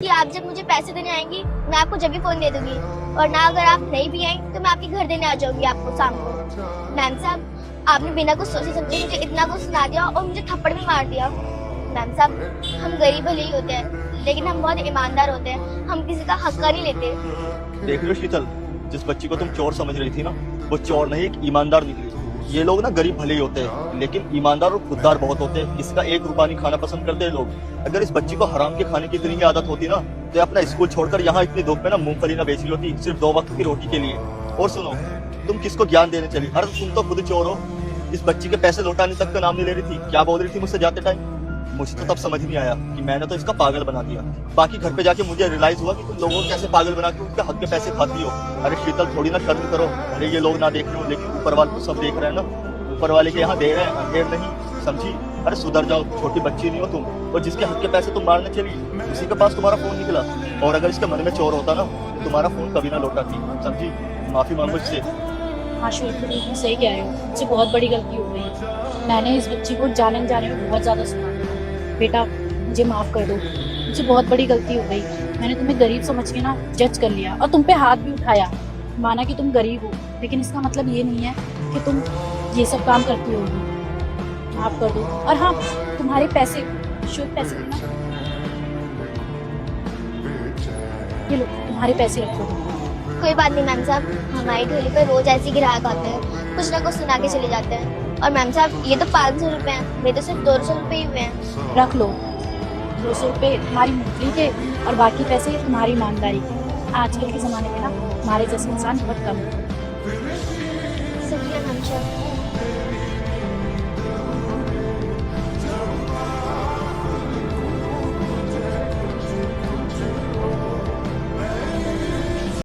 कि आप जब मुझे पैसे देने आएंगी मैं आपको जब भी फोन दे दूंगी, और ना अगर आप नहीं भी आएंगी तो मैं आपके घर देने आ जाऊंगी आपको शाम को। मैम साहब, आपने बिना कुछ सोचे समझे मुझे इतना कुछ सुना दिया और मुझे थप्पड़ भी मार दिया। मैम साहब, हम गरीब भले ही होते हैं लेकिन हम बहुत ईमानदार होते हैं, हम किसी का हक नहीं लेते। देख रहे हो शीतल, जिस बच्ची को तुम चोर समझ रही थी ना, वो चोर नहीं, एक ईमानदार निकली। ये लोग ना गरीब भले ही होते हैं लेकिन ईमानदार और खुददार बहुत होते हैं। किसी का एक रुपया नहीं खाना पसंद करते हैं लोग। अगर इस बच्ची को हराम के खाने की इतनी ही आदत होती ना, तो अपना स्कूल छोड़कर यहाँ इतनी धूप में ना मूंगफली ना बेच रही होती, सिर्फ 2 वक्त की रोटी के लिए। और सुनो, तुम किसको ज्ञान देने चली? अरे तुम तो खुद चोर हो। इस बच्ची के पैसे लौटाने तक का नाम नहीं ले रही थी। क्या बोल रही थी मुझसे जाते टाइम? मुझे तो तब समझ नहीं आया कि मैंने तो इसका पागल बना दिया। बाकी घर पे जाके मुझे रियलाइज हुआ कि तुम लोगों को कैसे पागल बना के उनके हक के पैसे खाती हो। अरे शीतल, थोड़ी ना शर्म करो। अरे ये लोग ना देख रहे हो लेकिन ऊपर वाले तो सब देख रहे हैं ना। ऊपर वाले के यहाँ दे रहे हैं, अंधेर नहीं, समझी? अरे सुधर जाओ, छोटी बच्ची नहीं हो तुम। और जिसके हक के पैसे तुम मारने चली, उसी के पास तुम्हारा फोन निकला। और अगर इसके मन में चोर होता ना, तो तुम्हारा फोन कभी ना लौटाती, समझी? माफी मांगो इससे। हाँ श्वेत, तुम सही कह रहे हो, मुझसे बहुत बड़ी गलती हो गई। मैंने इस बच्ची को जाने में बहुत ज़्यादा सुना। बेटा मुझे माफ़ कर दो, मुझसे बहुत बड़ी गलती हो गई। मैंने तुम्हें गरीब समझ के ना जज कर लिया और तुम पे हाथ भी उठाया। माना कि तुम गरीब हो, लेकिन इसका मतलब ये नहीं है कि तुम ये सब काम करती होगी। माफ़ कर दो। और हाँ, तुम्हारे पैसे, शुद्ध पैसे थे ना, ये लो तुम्हारे पैसे रखो। कोई बात नहीं मैम साहब, हमारी ठेली पर रोज ऐसे ग्राहक आते हैं, कुछ ना कुछ सुना के चले जाते हैं। और मैम साहब, ये तो 500 रुपए हैं, मेरे तो सिर्फ 200 रुपए ही हुए हैं। रख लो, 200 रुपये तुम्हारी मूंगफली के और बाकी पैसे तुम्हारी ईमानदारी के। आजकल के ज़माने में ना हमारे जैसे इंसान बहुत कम है। शुक्रिया मैम साहब।